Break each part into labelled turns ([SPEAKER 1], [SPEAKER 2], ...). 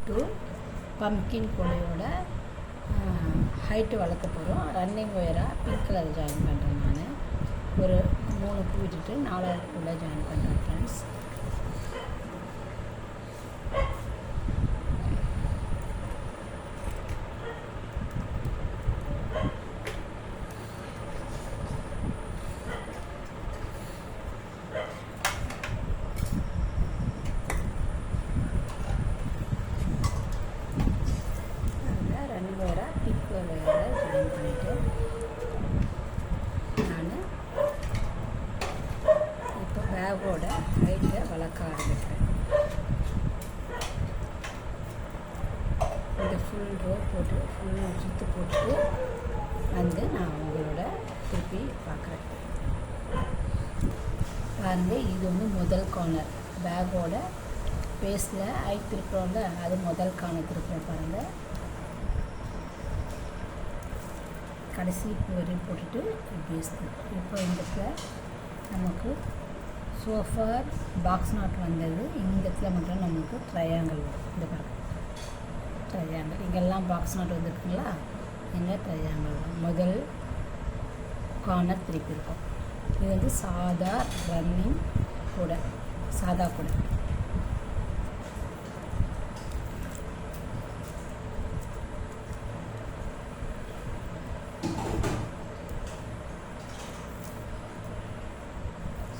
[SPEAKER 1] To pumpkin கூடையோட height வளர்க்க போகிறோம். Running ஒயராக pink colour join பண்ணுறேன். நான் ஒரு 3 பூ விட்டுட்டு 4வது பூவில் ஜாயின் பண்ணுறேன் ஃப்ரெண்ட்ஸ். பேக்கோட ஹைட்டை வளர்க்க ஆரம்பிக்கிறேன். இந்த ஃபுல் ரோ போட்டு ஃபுல் சுற்று போட்டுட்டு வந்து நான் உங்களோட திருப்பி பார்க்குறேன். பாருங்கள், இது வந்து முதல் கார்னர். பேக்கோட பேஸில் ஹைட் திருப்போம்ல, அது முதல் கார்னர் திருப்போம். பாருங்கள், கடைசி வரையும் போட்டுட்டு இப்படி இப்போ இந்த நமக்கு சோஃபார் பாக்ஸ் நாட் வந்தது. இந்த இடத்துல மட்டும் நமக்கு ட்ரையாங்கிள் வரும். இந்த பாருங்கள், ட்ரையாங்கிள். இங்கெல்லாம் பாக்ஸ் நாட் வந்துருக்குங்களா, இங்கே ட்ரையாங்கிள் வரும். முதல் கார்னர் திருப்பி இருக்கும். இது வந்து சாதா ரன்னிங் கூட, சாதா கூட.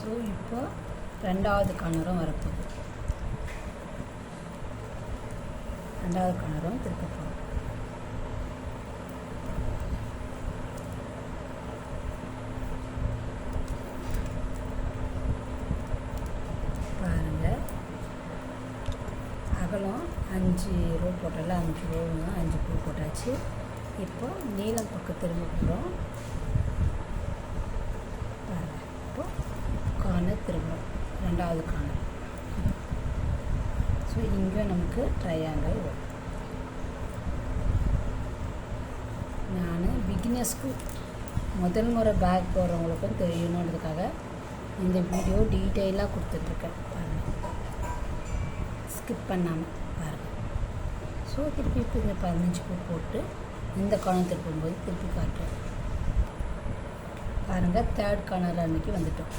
[SPEAKER 1] ஸோ இப்போ 2வது கார்னரும் வரப்போகுது. 2வது கார்னரும் திருப்ப போகிறோம். பாருங்கள், அகலம் 5 ரோ போட்டால 5 ரோவுங்க, 5 பூ போட்டாச்சு. இப்போ நீளம் பக்கம் திரும்ப போகிறோம். பாருங்கள், இப்போ கார்னர் திரும்பும், 2வது கார்னர். ஸோ இங்கே நமக்கு ட்ரையாங்கிள் வரும். நான் பிகினர்ஸ்க்கு முதல் முறை பேக் போடுறவங்களுக்கும் தெரியணுன்றதுக்காக இந்த வீடியோ டீட்டெயிலாக கொடுத்துட்ருக்கேன். பாருங்கள், ஸ்கிப் பண்ணாமல் பாருங்கள். ஸோ திருப்பி இப்போ இந்த 15 பூ போட்டு இந்த கார்னர் திருப்பும்போது திருப்பி காட்டுறேன். பாருங்கள், 3rd கார்னர் அன்றைக்கி வந்துட்டோம்.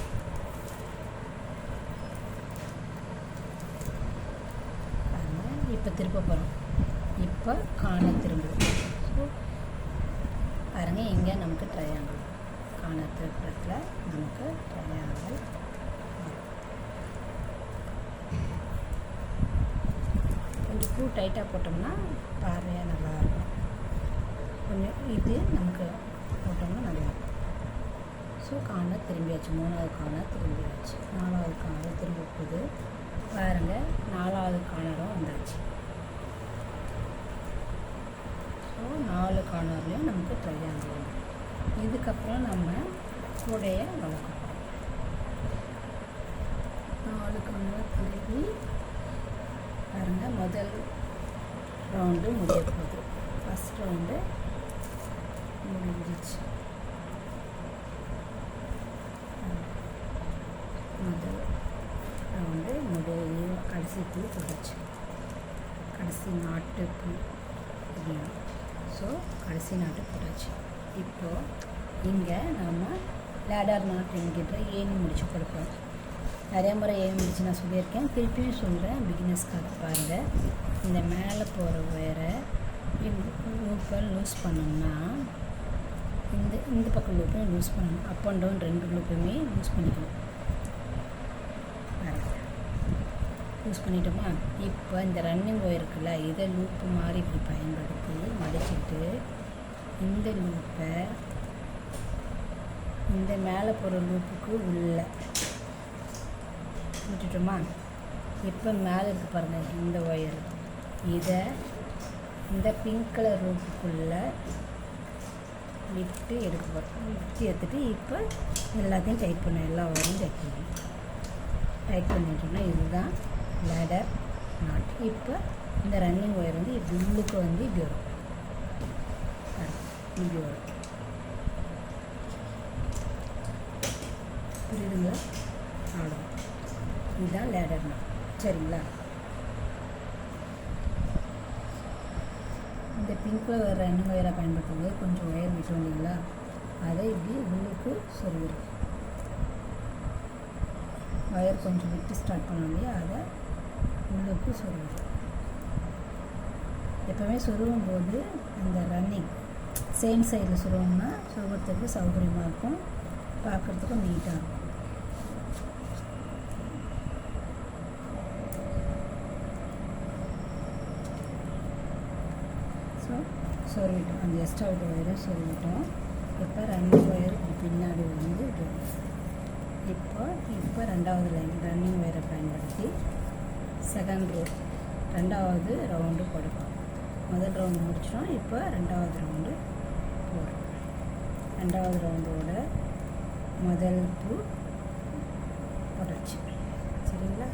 [SPEAKER 1] இப்போ திருப்ப போகிறோம். இப்போ கார்னர் திரும்பும். ஸோ பாருங்கள், இங்கே நமக்கு ட்ரையாங்கிள், கார்னர் திருப்பத்தில் நமக்கு ட்ரையாங்கிள். கொஞ்சம் பூ டைட்டாக போட்டோம்னா பார்வையாக நல்லாயிருக்கும். கொஞ்சம் இது நமக்கு போட்டோம்னா நல்லாயிருக்கும். ஸோ கார்னர் திரும்பியாச்சு. 3வது கார்னர் திரும்பியாச்சு. 4வது கார்னர் திரும்ப போகுது. பாருங்கள், 4வது கார்னரும் வந்தாச்சு. ஸோ 4 கார்னர்லேயும் நமக்கு ட்ரையாங்கிள் வரும். இதுக்கப்புறம் நம்ம கூடையை வளர்க்கணும். 4 கார்னர் திரும்பி பாருங்கள், முதல் ரவுண்டு முடிய போகுது. ஃபஸ்ட் ரவுண்டு முடிஞ்சிச்சு. முதல் ரவுண்டு முடிய, கடைசி பூ போட்டாச்சு. கடைசி நாட்டு பூ இல்லையா? ஸோ கடைசி நாட்டு போட்டாச்சு. இப்போது இங்கே நம்ம லேடர் நாட் என்கின்ற ஏணி முடிச்சு கொடுப்போம். நிறைய முறை ஏணி முடிச்சு நான் சொல்லியிருக்கேன், திருப்பியும் சொல்கிறேன் பிகினர்ஸ்க்காக. பாருங்கள், இந்த மேலே போகிற ஒயரை லூப்பை லூஸ் பண்ணோம்னா இந்த பக்கம் லூப்பையும் லூஸ் பண்ணணும். அப் அண்ட் டவுன் 2 லூப்பையுமே லூஸ் பண்ணிக்கணும். யூஸ் பண்ணிட்டோமா? இப்போ இந்த ரன்னிங் ஒயர் இருக்குல்ல, இதை லூப்பு மாதிரி இப்படி பயன்படுத்தி மடிச்சுட்டு இந்த லூப்பை இந்த மேலே போகிற லூப்புக்கு உள்ளே விட்டுட்டோமா? இப்போ மேலே இருக்குது பாருங்கள் இந்த ஒயர், இதை இந்த பிங்க் கலர் லூப்புக்குள்ளே விட்டு எடுத்துட்டு இப்போ எல்லாத்தையும் டைட் பண்ண, எல்லா ஒயரையும் டைட் பண்ணிட்டோம்னா இதுதான் லேடர் நாட். இப்போ இந்த ரன்னிங் ஒயர் வந்து இப்படி உள்ளுக்கு வந்து இப்படி வரும், இப்படி வரும். புரியுதுங்களா? அவ்வளோ, இதுதான் லேடர் நாட். சரிங்களா? பிங்க்கில் வர ரன்னிங் ஒயராக பயன்படுத்தும்போது கொஞ்சம் ஒயர் விட்டோம் இல்லைங்களா, அதை இப்படி உள்ளுக்கு சொருவிடும். ஒயர் கொஞ்சம் விட்டு ஸ்டார்ட் பண்ணோம் இல்லையா, அதை உள்ளுக்கு சொருவிடும். எப்போவுமே சொருவும் போது அந்த ரன்னிங் சேம் சைடில் சொருவோம்னா சொருகிறதுக்கு சௌகரியமாக இருக்கும், பார்க்குறதுக்கும் நீட்டாக இருக்கும். ஸோ சொருவிட்டோம், அந்த எக்ஸ்ட்ரா விட்ட ஒயரை சொருவிட்டோம். இப்போ ரன்னிங் ஒயர் பின்னாடி வந்து இப்போ ரெண்டாவது லைன் ரன்னிங் ஒயரை பயன்படுத்தி செகண்ட் ரோ ரெண்டாவது ரவுண்டு போடுறோம். முதல் ரவுண்டு முடிச்சிட்டோம், இப்போ ரெண்டாவது ரவுண்டு போடுறோம். ரெண்டாவது ரவுண்டோட முதல் பூ போட்டாச்சு. சரிங்களா?